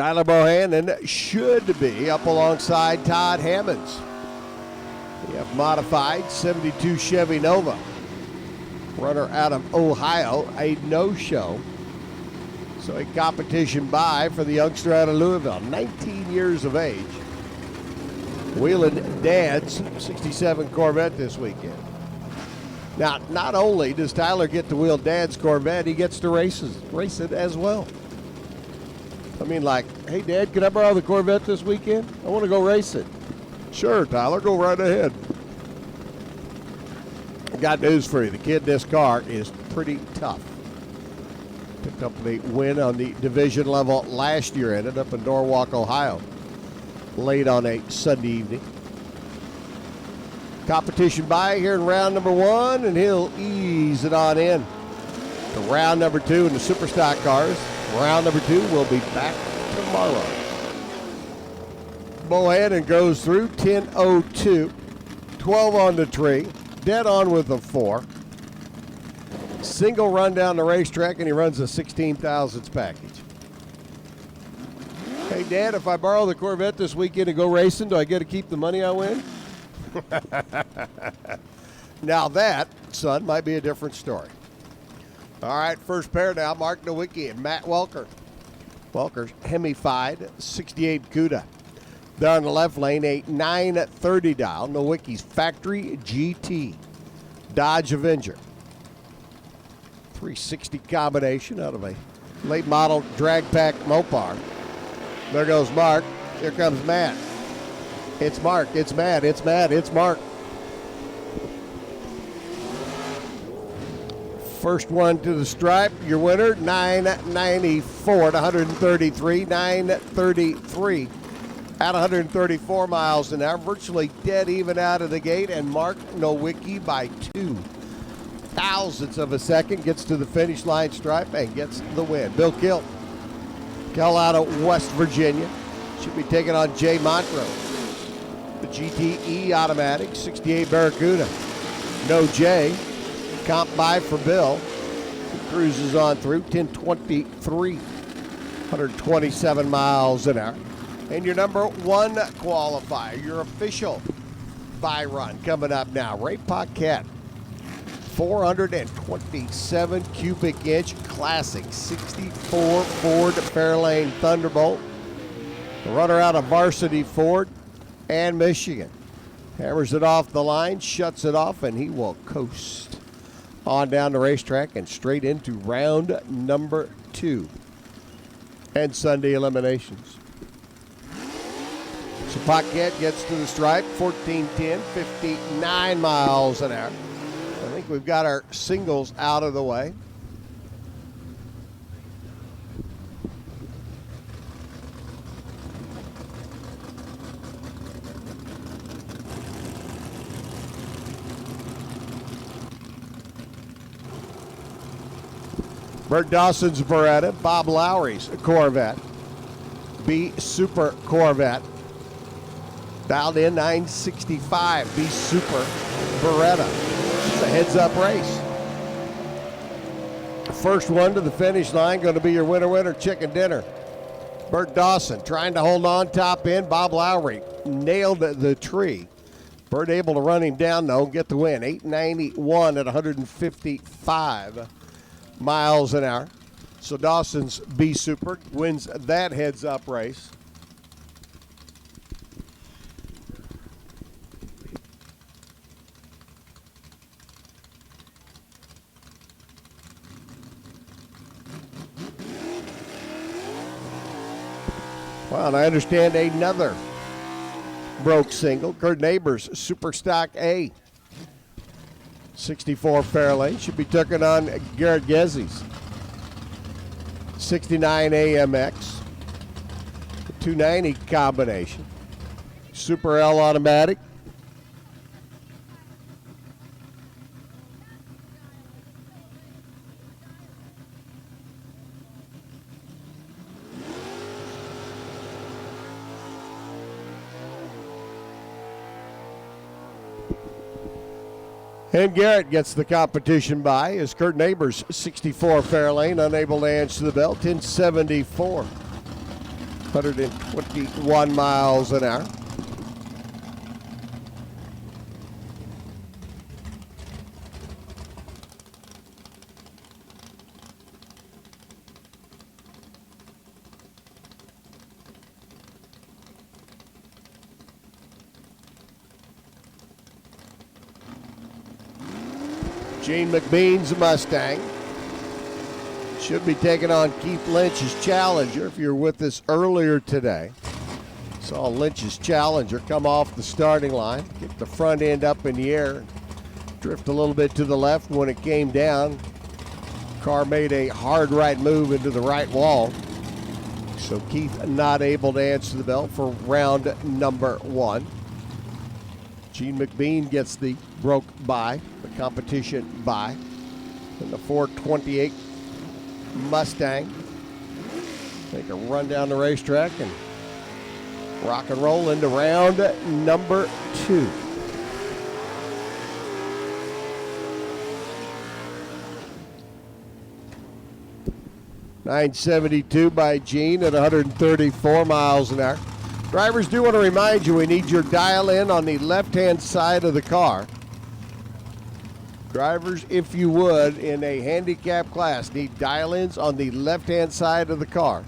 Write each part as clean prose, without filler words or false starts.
Tyler Bohannon should be up alongside Todd Hammonds. We have modified 72 Chevy Nova. Runner out of Ohio, a no-show. So a competition buy for the youngster out of Louisville, 19 years of age. Wheeling Dad's 67 Corvette this weekend. Now, not only does Tyler get to wheel Dad's Corvette, he gets to race it as well. I mean, like, hey, Dad, can I borrow the Corvette this weekend? I want to go race it. Sure, Tyler, go right ahead. I got news for you. The kid in this car is pretty tough. Picked up the win on the division level last year. Ended up in Norwalk, Ohio, late on a Sunday evening. Competition by here in round number 1, and he'll ease it on in to round number 2 in the super stock cars. Round number 2 will be back tomorrow. Bohannon goes through 10:02, 12 on the tree, dead on with a 4. Single run down the racetrack, and he runs a 16,000s package. Hey, Dad, if I borrow the Corvette this weekend and go racing, do I get to keep the money I win? Now that, son, might be a different story. All right, first pair now, Mark Nowicki and Matt Welker. Welker's Hemi-fied 68 CUDA. There on the left lane, a 930 dial, Nowicki's Factory GT Dodge Avenger. 360 combination out of a late model drag pack Mopar. There goes Mark. Here comes Matt. It's Mark. It's Matt. It's Matt. It's Mark. First one to the stripe. Your winner, 994 to 133. 933 at 134 miles an hour. Virtually dead even out of the gate. And Mark Nowicki by 2 thousandths of a second gets to the finish line stripe and gets the win. Bill Kill out of West Virginia. Should be taking on Jay Montrose. The GTE automatic, 68 Barracuda. No Jay. Comp buy for Bill. He cruises on through 10:23, 127 miles an hour. And your number 1 qualifier, your official buy run coming up now. Ray Paquette, 427 cubic inch classic 64 Ford Fairlane Thunderbolt. The runner out of Varsity Ford and Michigan. Hammers it off the line, shuts it off, and he will coast on down the racetrack and straight into round number 2 and Sunday eliminations. So Paquette gets to the stripe, 14:10, 59 miles an hour. I think we've got our singles out of the way. Bert Dawson's Beretta, Bob Lowry's Corvette, B Super Corvette, dialed in 965, B Super Beretta. It's a heads-up race. First one to the finish line, going to be your winner chicken dinner. Bert Dawson trying to hold on top end. Bob Lowry nailed the tree. Bert able to run him down though and get the win. 891 at 155 miles an hour. So Dawson's B Super wins that heads-up race. Well, and I understand another broke single. Kurt Neighbors Super Stock A. 64 Fairlane should be taking on Garrett Gezzi's 69 AMX. 290 combination. Super L automatic. And Garrett gets the competition by as Kurt Neighbors, 64 Fairlane, unable to answer the bell, 1074. 121 miles an hour. Gene McBean's Mustang should be taking on Keith Lynch's Challenger. If you're with us earlier today, saw Lynch's Challenger come off the starting line, get the front end up in the air, drift a little bit to the left. When it came down, car made a hard right move into the right wall. So Keith not able to answer the bell for round number 1. Gene McBean gets the broke by, the competition by, in the 428 Mustang. Make a run down the racetrack and rock and roll into round number 2. .972 by Gene at 134 miles an hour. Drivers, do want to remind you we need your dial-in on the left-hand side of the car. Drivers, if you would, in a handicap class, need dial-ins on the left-hand side of the car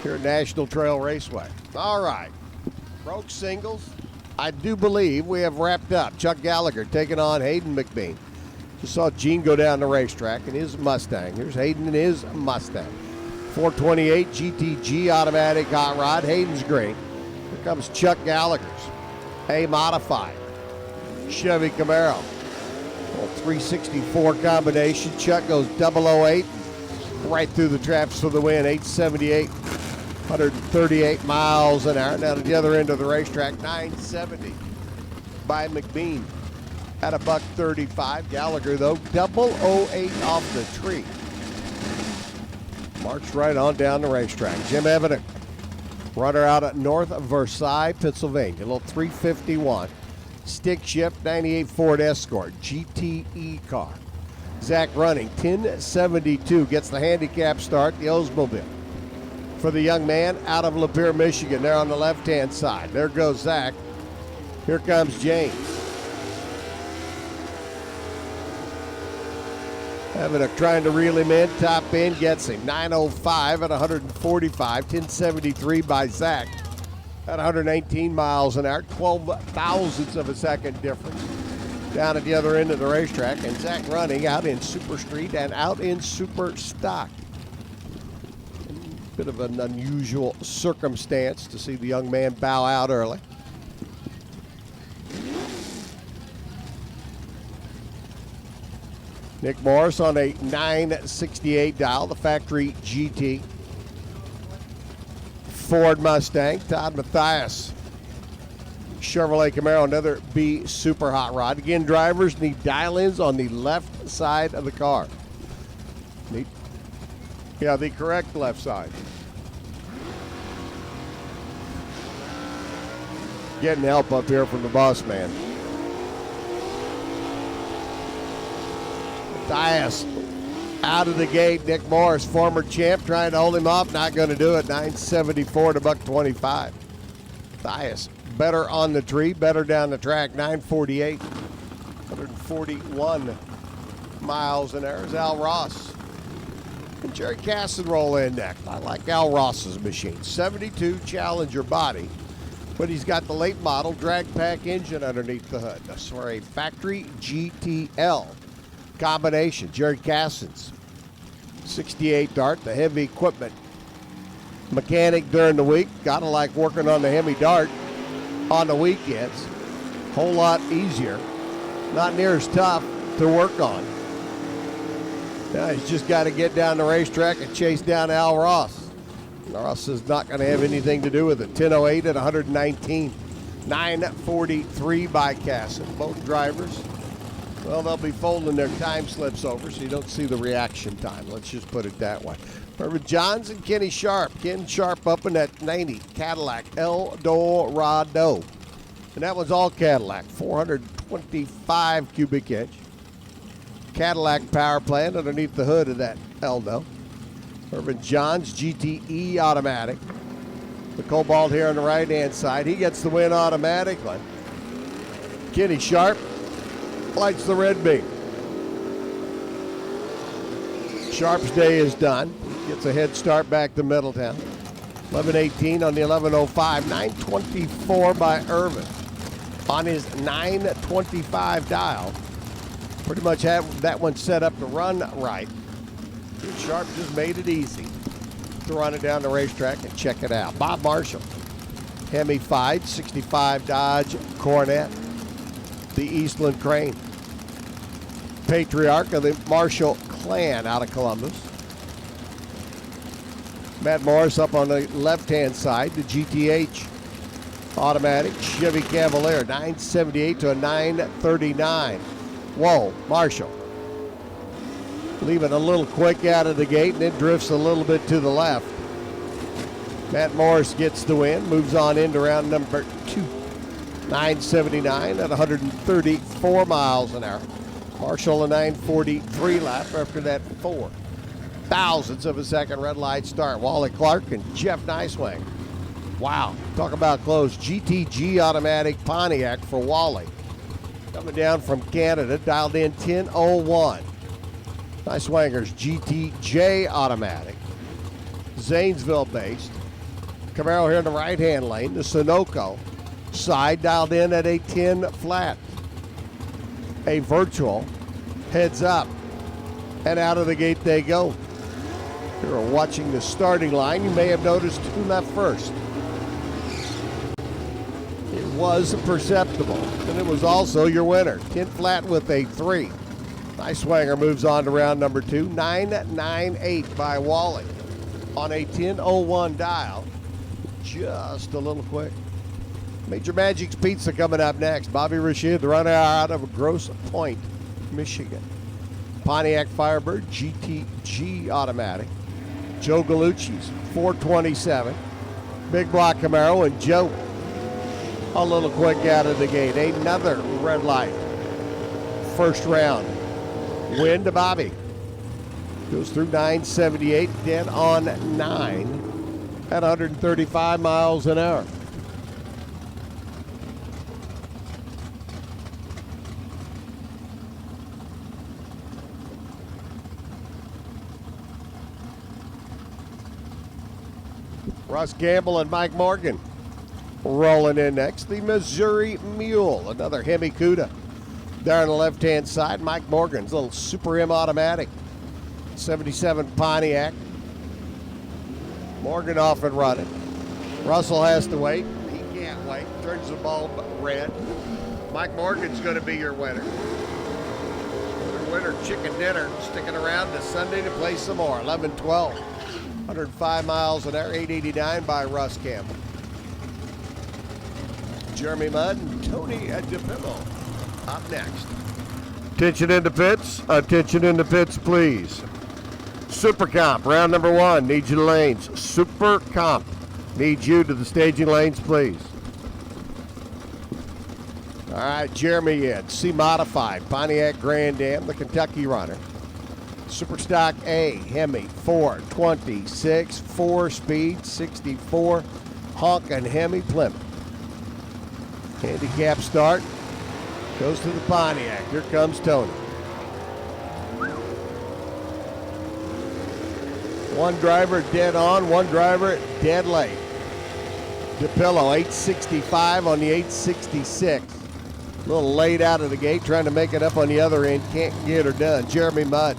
here at National Trail Raceway. All right, broke singles. I do believe we have wrapped up. Chuck Gallagher taking on Hayden McBean. Just saw Gene go down the racetrack in his Mustang. Here's Hayden in his Mustang. 428 GTG automatic hot rod. Hayden's green. Here comes Chuck Gallagher's A modified Chevy Camaro. 364 combination. Chuck goes 008 right through the traps for the win. 878, 138 miles an hour. Down at the other end of the racetrack, 970 by McBean at $135. Gallagher, though, 008 off the tree. March right on down the racetrack. Jim Evident, runner out at North Versailles, Pennsylvania. A little 351. Stick shift 98 Ford Escort GTE car. Zach running 1072, gets the handicap start, the Oldsmobile. For the young man out of Lapeer, Michigan, there on the left-hand side. There goes Zach. Here comes James. Evident trying to reel him in, top end gets him. 905 at 145, 1073 by Zach. At 118 miles an hour, 12 thousandths of a second difference. Down at the other end of the racetrack, and Zach running out in Super Street and out in Super Stock. Bit of an unusual circumstance to see the young man bow out early. Nick Morris on a 968 dial, the factory GT. Ford Mustang. Todd Mathias, Chevrolet Camaro, another B super hot rod. Again, drivers need dial-ins on the left side of the car. The correct left side. Getting help up here from the boss man. Mathias out of the gate. Nick Morris, former champ, trying to hold him off. Not going to do it. 974 to $125. Mathias better on the tree, better down the track. 948, 141 miles an hour. Is Al Ross. And Jerry Casson roll in next. I like Al Ross's machine. 72 Challenger body, but he's got the late model drag pack engine underneath the hood. That's for a factory GTL combination. Jerry Casson's 68 Dart, the heavy equipment mechanic during the week. Gotta like working on the Hemi Dart on the weekends. Whole lot easier. Not near as tough to work on. Now he's just got to get down the racetrack and chase down Al Ross. Ross is not going to have anything to do with it. 10:08 at 119. 9:43 by Casson. Both drivers, well, they'll be folding their time slips over so you don't see the reaction time. Let's just put it that way. Irvin Johns and Kenny Sharp. Ken Sharp up in that 90 Cadillac Eldorado. And that one's all Cadillac. 425 cubic inch. Cadillac power plant underneath the hood of that Eldo. Irvin Johns GTE automatic. The Cobalt here on the right-hand side. He gets the win automatically. Kenny Sharp lights the red beam. Sharp's day is done. Gets a head start back to Middletown. 11:18 on the 11:05. 9:24 by Irvin on his 9:25 dial. Pretty much had that one set up to run right. Sharp just made it easy to run it down the racetrack and check it out. Bob Marshall, Hemi 5, 65 Dodge Coronet, the Eastland Crane. Patriarch of the Marshall clan out of Columbus. Matt Morris up on the left-hand side, the GTH automatic Chevy Cavalier, 978 to a 939. Whoa, Marshall. Leaving a little quick out of the gate, and it drifts a little bit to the left. Matt Morris gets the win, moves on into round number 2. 979 at 134 miles an hour. Marshall a 943 lap after that 4 thousandths of a second red light start. Wally Clark and Jeff Niswang. Wow, talk about close. GTG automatic Pontiac for Wally. Coming down from Canada, dialed in 10:01. Niswanger's GTJ automatic. Zanesville based. Camaro here in the right-hand lane. The Sunoco side dialed in at a 10 flat. A virtual heads up and out of the gate they go. If you're watching the starting line, you may have noticed who left first. It was perceptible, and it was also your winner. 10 flat with a 3. Niswanger moves on to round number 2. 998 by Wally on a 10:01 dial. Just a little quick. Major Magic's Pizza coming up next. Bobby Rashid, the runner out of Grosse Pointe, Michigan. Pontiac Firebird GTG automatic. Joe Gallucci's 427. Big Block Camaro and Joe a little quick out of the gate. Another red light. First round. Win to Bobby. Goes through 978, dead on 9 at 135 miles an hour. Russ Gamble and Mike Morgan rolling in next. The Missouri Mule, another Hemi Cuda. There on the left-hand side, Mike Morgan's little Super M automatic. 77 Pontiac. Morgan off and running. Russell has to wait. He can't wait. Turns the bulb red. Mike Morgan's going to be your winner. Your winner, Chicken Dinner, sticking around this Sunday to play some more. 11-12. 105 miles an hour, 889 by Russ Campbell. Jeremy Mudd and Tony DePillo up next. Attention in the pits, please. Super Comp, round number 1, need you to lanes. Super Comp, need you to the staging lanes, please. All right, Jeremy in, C-Modified, Pontiac Grand Am, the Kentucky runner. Super Stock A, Hemi, 426, 4-speed, 64, honkin' Hemi Plymouth. Handicap start, goes to the Pontiac. Here comes Tony. One driver dead on, one driver dead late. DePillo, 865 on the 866. A little late out of the gate, trying to make it up on the other end. Can't get her done. Jeremy Mudd,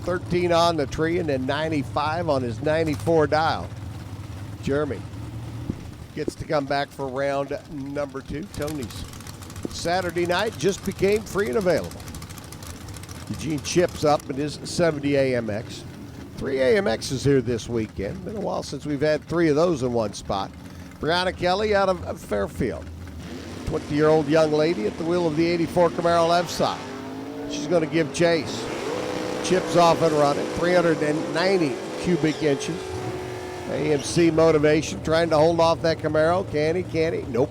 13 on the tree and then 95 on his 94 dial. Jeremy gets to come back for round number 2. Tony's Saturday night just became free and available. Eugene Chips up in his 70 AMX. 3 AMXs here this weekend. Been a while since we've had 3 of those in one spot. Brianna Kelly out of Fairfield. 20-year-old young lady at the wheel of the 84 Camaro left side. She's going to give chase. Chips off and running, 390 cubic inches. AMC motivation, trying to hold off that Camaro. Can he? Can he? Nope.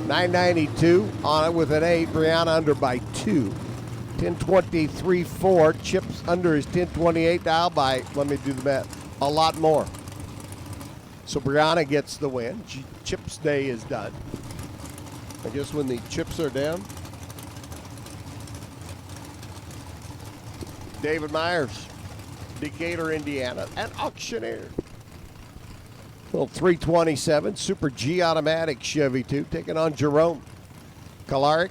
992 on it with an 8. Brianna under by 2. 1023.4. Chips under his 1028 dial by, let me do the math, a lot more. So Brianna gets the win. Chips day is done. I guess when the chips are down. David Myers, Decatur, Indiana, an auctioneer. Little 327 Super G automatic Chevy 2 taking on Jerome. Kalaric,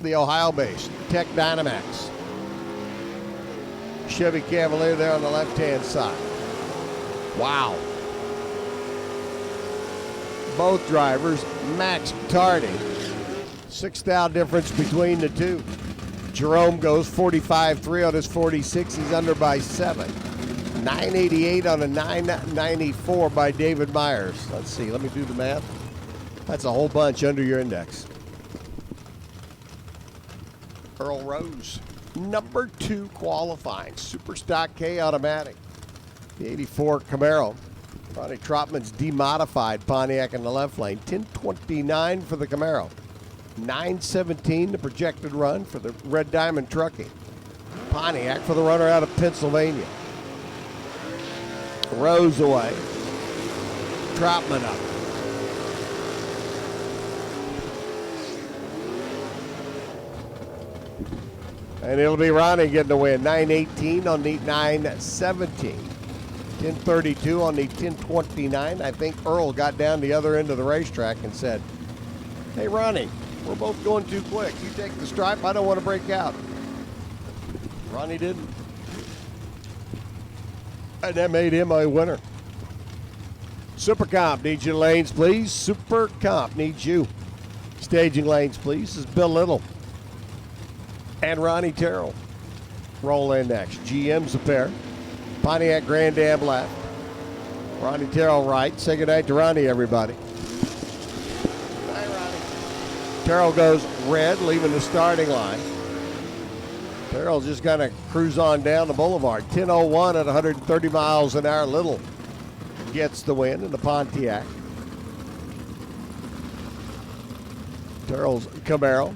the Ohio-based Tech Dynamax. Chevy Cavalier there on the left-hand side. Wow. Both drivers, Max Tardy. 6,000 difference between the two. Jerome goes 45.3 on his 46. He's under by 7. 988 on a 994 by David Myers. Let's see. Let me do the math. That's a whole bunch under your index. Earl Rose, number 2 qualifying. Super Stock K automatic. The 84 Camaro. Ronnie Trotman's demodified Pontiac in the left lane. 1029 for the Camaro. 917 the projected run for the Red Diamond Trucking. Pontiac for the runner out of Pennsylvania. Rose away. Trotman up. And it'll be Ronnie getting the win. 918 on the 917. 1032 on the 1029. I think Earl got down the other end of the racetrack and said, hey, Ronnie, we're both going too quick. You take the stripe. I don't want to break out. Ronnie didn't. And that made him a winner. Super Comp needs your lanes, please. Super Comp needs you. Staging lanes, please. This is Bill Little and Ronnie Terrell. Roll in next. GM's a pair. Pontiac Grand Am left. Ronnie Terrell right. Say goodnight to Ronnie, everybody. Bye, Ronnie. Terrell goes red, leaving the starting line. Terrell's just going to cruise on down the boulevard. 10:01 at 130 miles an hour. Little gets the win in the Pontiac. Terrell's Camaro.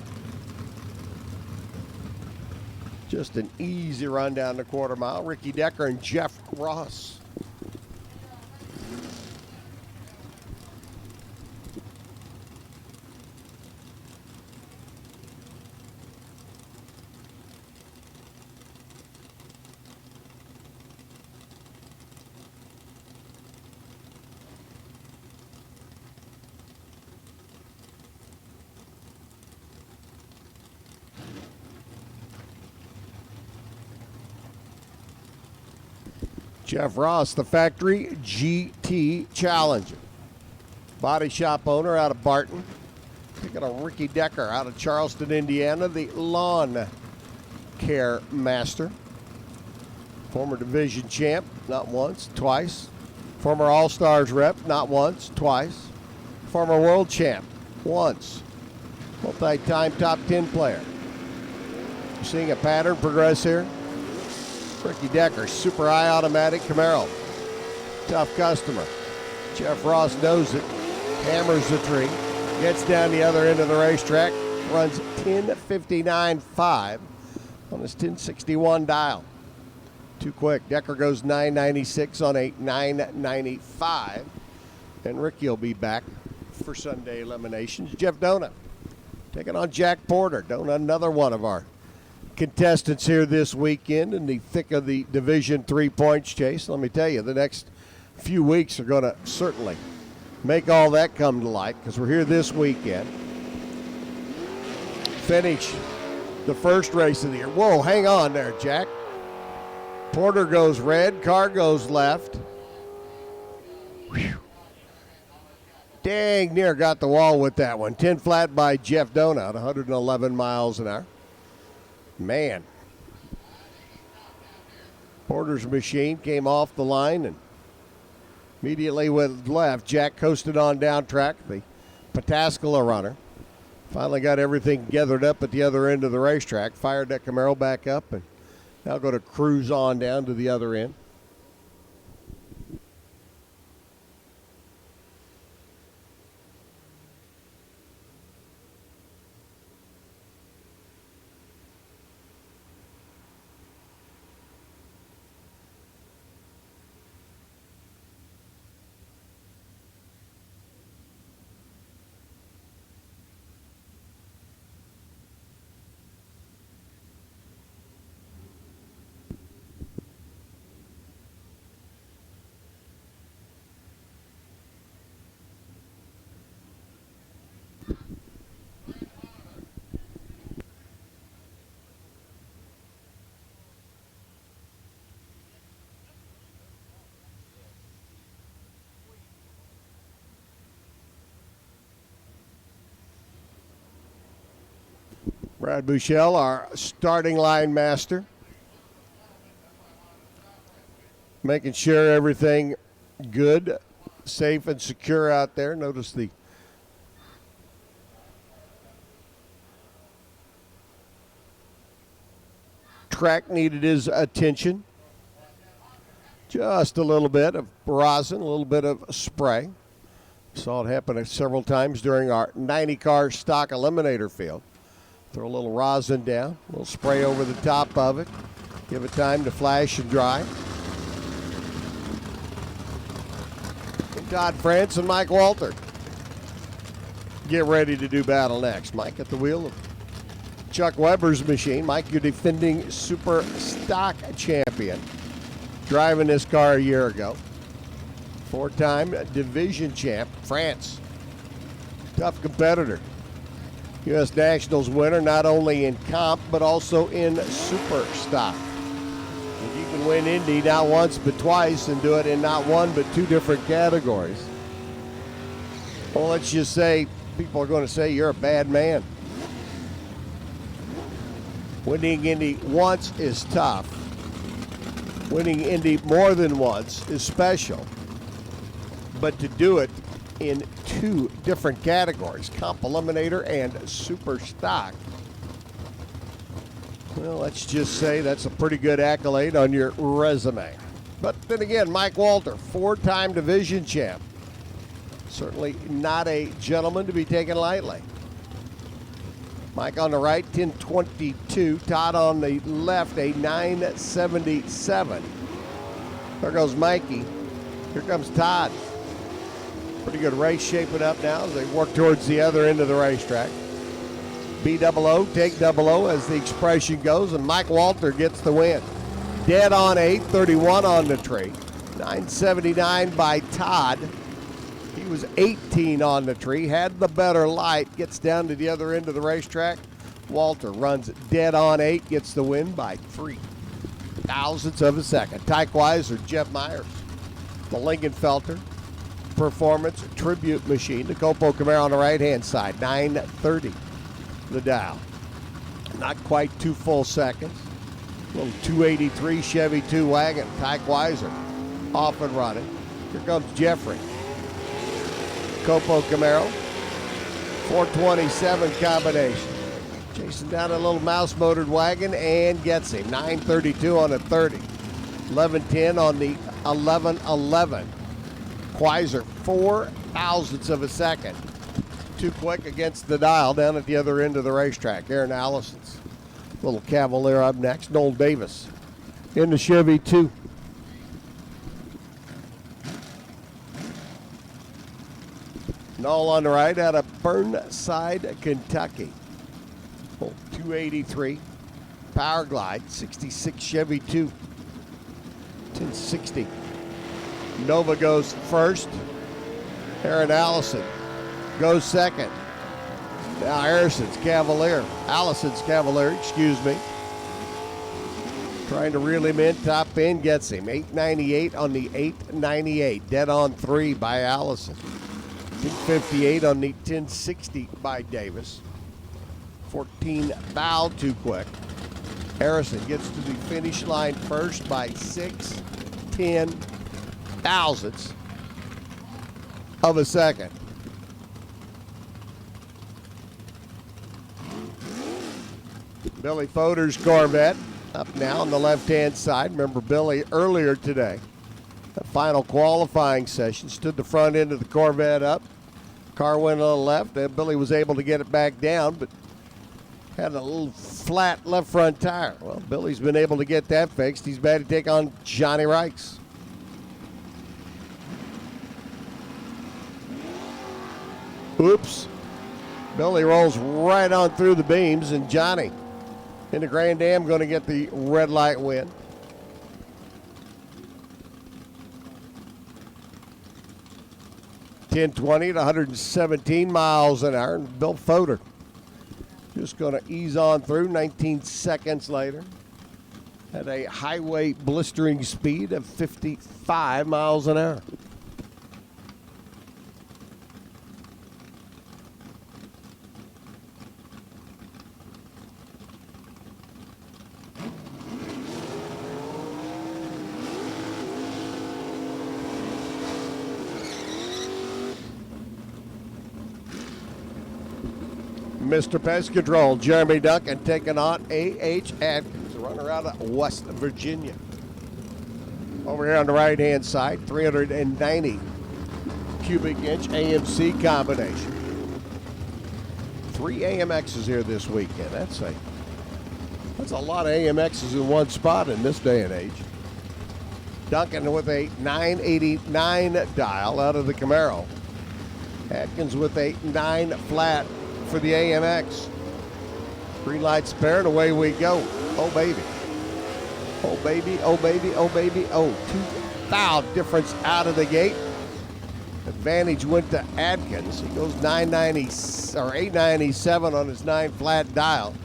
Just an easy run down the quarter mile. Ricky Decker and Jeff Ross. Jeff Ross, the factory GT Challenger. Body shop owner out of Barton. Picking on Ricky Decker out of Charleston, Indiana, the lawn care master. Former division champ, not once, twice. Former All-Stars rep, not once, twice. Former world champ, once. Multi-time top 10 player. You're seeing a pattern progress here. Ricky Decker, super high automatic Camaro. Tough customer. Jeff Ross knows it. Hammers the tree. Gets down the other end of the racetrack. Runs 10:59.5 on his 1061 dial. Too quick. Decker goes 996 on a 995. And Ricky will be back for Sunday eliminations. Jeff Dona taking on Jack Porter. Dona, another one of our contestants here this weekend in the thick of the Division 3 points chase. Let me tell you, the next few weeks are going to certainly make all that come to light because we're here this weekend. Finish the first race of the year. Whoa, hang on there, Jack. Porter goes red, car goes left. Whew. Dang near got the wall with that one. 10 flat by Jeff Dona at 111 miles an hour. Man. Porter's machine came off the line and immediately went left. Jack coasted on down track. The Pataskala runner finally got everything gathered up at the other end of the racetrack. Fired that Camaro back up and now going to cruise on down to the other end. Brad Bushell, our starting line master, making sure everything good, safe, and secure out there. Notice the track needed his attention. Just a little bit of rosin, a little bit of spray. Saw it happen several times during our 90-car stock eliminator field. Throw a little rosin down, a little spray over the top of it. Give it time to flash and dry. And Todd France and Mike Walter get ready to do battle next. Mike at the wheel of Chuck Weber's machine. Mike, your defending super stock champion. Driving this car a year ago. 4-time division champ, France. Tough competitor. U.S. Nationals winner, not only in comp, but also in super stock. If you can win Indy not once, but twice, and do it in not one, but two different categories, well, let's just say, people are going to say you're a bad man. Winning Indy once is tough. Winning Indy more than once is special. But to do it in two different categories, comp eliminator and super stock, well, let's just say that's a pretty good accolade on your resume. But then again, Mike Walter, 4-time division champ. Certainly not a gentleman to be taken lightly. Mike on the right, 1022. Todd on the left, a 977. There goes Mikey. Here comes Todd. Pretty good race shaping up now as they work towards the other end of the racetrack. B-double-O, take double-O as the expression goes, and Mike Walter gets the win. Dead on 831 on the tree. 979 by Todd. He was 18 on the tree, had the better light, gets down to the other end of the racetrack. Walter runs dead on 8, gets the win by 3 thousandths of a second. Tyke Weiser, Jeff Myers, the Lingenfelter Performance Tribute Machine, the Copo Camaro on the right-hand side, 930 the dial. Not quite 2 full seconds. Little 283 Chevy 2 wagon, Tyke Weiser off and running. Here comes Jeffrey. Copo Camaro, 427 combination. Chasing down a little mouse-motored wagon and gets him. 932 on a 30. 1110 on the 1111. Weiser, 4 thousandths of a second. Too quick against the dial down at the other end of the racetrack. Aaron Allison's little Cavalier up next. Noel Davis in the Chevy 2. Noel on the right out of Burnside, Kentucky. 283 Power Glide, 66 Chevy 2. 1060. Nova goes first. Aaron Allison goes second. Now Allison's Cavalier, excuse me. Trying to reel him in, top end gets him. 898 on the 898. Dead on 3 by Allison. 1058 on the 1060 by Davis. 14 foul too quick. Harrison gets to the finish line first by 6/10 thousandths of a second. Billy Foder's Corvette up now on the left-hand side. Remember Billy earlier today, the final qualifying session, stood the front end of the Corvette up. Car went on the left, and Billy was able to get it back down, but had a little flat left front tire. Well, Billy's been able to get that fixed. He's about to take on Johnny Reichs. Oops. Billy rolls right on through the beams, and Johnny in the Grand Am going to get the red light win. .1020 at 117 miles an hour. And Bill Foder just going to ease on through. 19 seconds later at a highway blistering speed of 55 miles an hour. Mr. Pest Control, Jeremy Duncan, taking on A.H. Atkins, a runner out of West Virginia. Over here on the right-hand side, 390 cubic inch AMC combination. 3 AMXs here this weekend. That's a lot of AMXs in one spot in this day and age. Duncan with a 989 dial out of the Camaro. Atkins with a 9 flat for the AMX. Green lights paired, away we go. Oh, baby. Oh, baby, oh, baby, oh, baby, oh. 2,000 difference out of the gate. Advantage went to Atkins. He goes 897 on his 9 flat dial.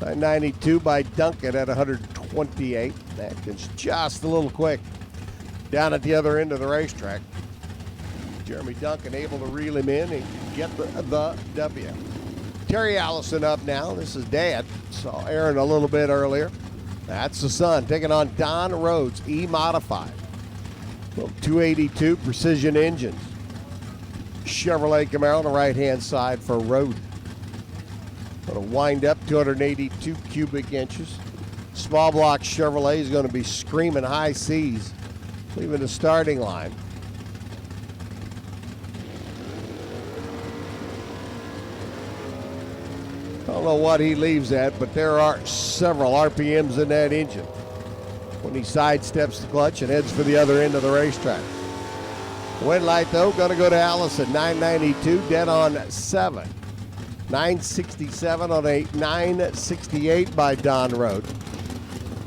992 by Duncan at 128. Atkins just a little quick. Down at the other end of the racetrack. Jeremy Duncan able to reel him in and get the W. Terry Allison up now. This is Dad. Saw Aaron a little bit earlier. That's the son taking on Don Rhodes, E-Modified. 282 precision engines. Chevrolet Camaro on the right-hand side for Rhodes. Going to wind up 282 cubic inches. Small block Chevrolet is going to be screaming high C's, leaving the starting line. I don't know what he leaves at, but there are several RPMs in that engine when he sidesteps the clutch and heads for the other end of the racetrack. Wind light, though, going to go to Allison, 992, dead on 7. 967 on a 968 by Don Rhodes.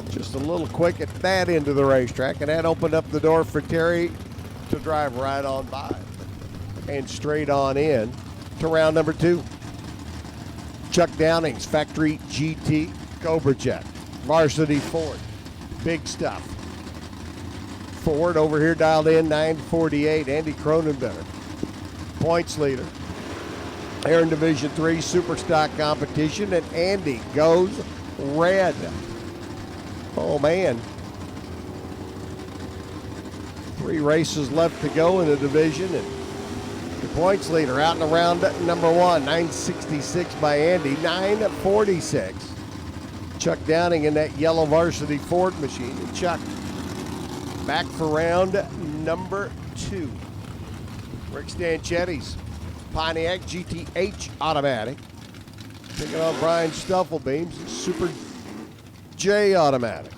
Just a little quick at that end of the racetrack, and that opened up the door for Terry to drive right on by and straight on in to round number 2. Chuck Downing's Factory GT Cobra Jet, Varsity Ford, big stuff. Ford over here dialed in 948, Andy Cronenberger, points leader. Aaron Division 3 Super Stock competition, and Andy goes red. Oh man. 3 races left to go in the division, and the points leader out in the round number 1, 966 by Andy, 946. Chuck Downing in that yellow Varsity Ford machine. And Chuck back for round number 2. Rick Stanchetti's Pontiac GTH automatic. Taking on Brian Stuffelbeam's Super J automatic.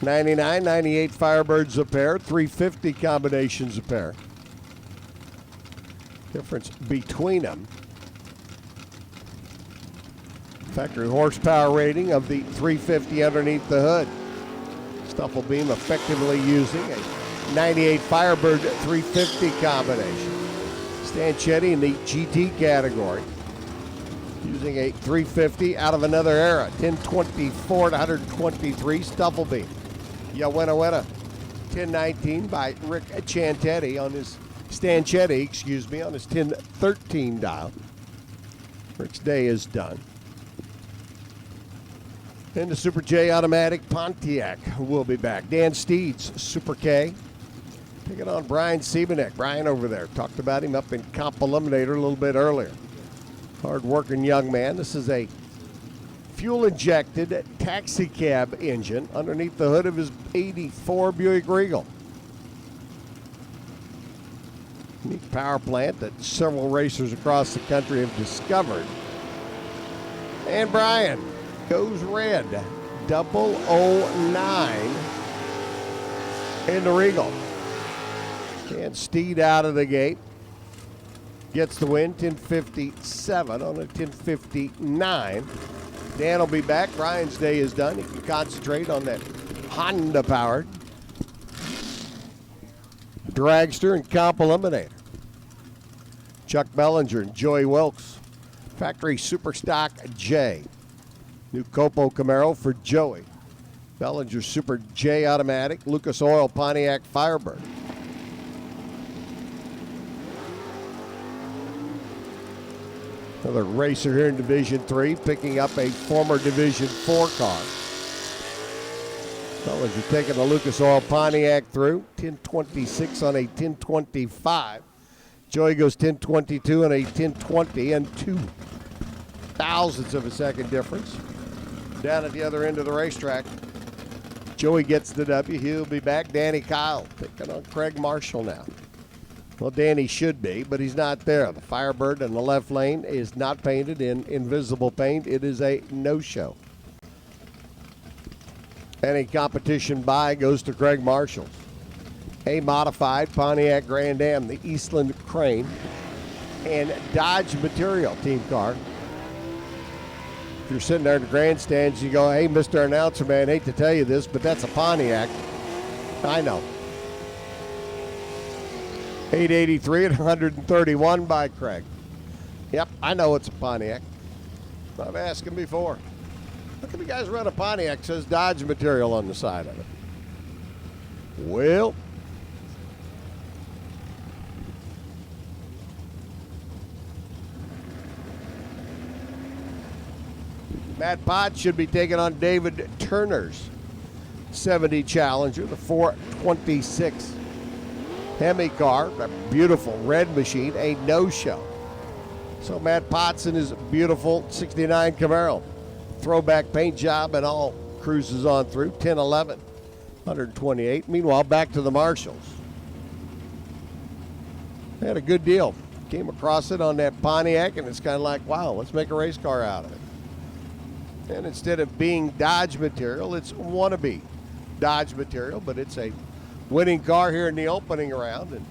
99, 98 Firebirds a pair, 350 combinations a pair. Difference between them. Factory horsepower rating of the 350 underneath the hood. Stuffelbeam effectively using a 98 Firebird 350 combination. Stanchetti in the GT category, using a 350 out of another era, 1024 to 123 Stuffelbeam. Yawena 1019 by Rick Chantetti on his Stanchetti, on his 1013 dial. Rick's day is done. And the Super J automatic Pontiac will be back. Dan Steed's Super K. Taking on Brian Siebenek. Brian over there. Talked about him up in Comp Eliminator a little bit earlier. Hard-working young man. This is a fuel-injected taxi cab engine underneath the hood of his 84 Buick Regal. Unique power plant that several racers across the country have discovered. And Brian goes red. 009 in the Regal. And Steed out of the gate. Gets the win, 1057 on a 1059. Dan will be back. Brian's day is done. He can concentrate on that Honda-powered dragster and comp eliminator. Chuck Bellinger and Joey Wilkes. Factory Superstock J. New Copo Camaro for Joey. Bellinger Super J automatic. Lucas Oil Pontiac Firebird. Another racer here in Division 3, picking up a former Division 4 car. Bellinger taking the Lucas Oil Pontiac through. 1026 on a 1025. Joey goes 10.22 and a 10.20 and 2 thousandths of a second difference. Down at the other end of the racetrack, Joey gets the W. He'll be back. Danny Kyle taking on Craig Marshall now. Well, Danny should be, but he's not there. The Firebird in the left lane is not painted in invisible paint. It is a no-show. Any competition by goes to Craig Marshall. A modified Pontiac Grand Am, the Eastland Crane, and Dodge Material team car. If you're sitting there in the grandstands, you go, hey, Mr. Announcer Man, hate to tell you this, but that's a Pontiac. I know. 883 and 131 by Craig. Yep, I know it's a Pontiac. I've asked him before. How come you guys run a Pontiac says Dodge Material on the side of it? Well, Matt Potts should be taking on David Turner's 70 Challenger, the 426 Hemi car, a beautiful red machine, a no-show. So Matt Potts in his beautiful 69 Camaro, throwback paint job and all, cruises on through 10-11, 128. Meanwhile, back to the Marshalls. They had a good deal. Came across it on that Pontiac, and it's kind of like, wow, let's make a race car out of it. And instead of being Dodge Material, it's wannabe Dodge Material, but it's a winning car here in the opening round, and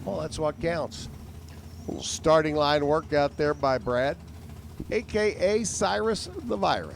well, that's what counts. A little starting line work out there by Brad, a.k.a. Cyrus the Virus.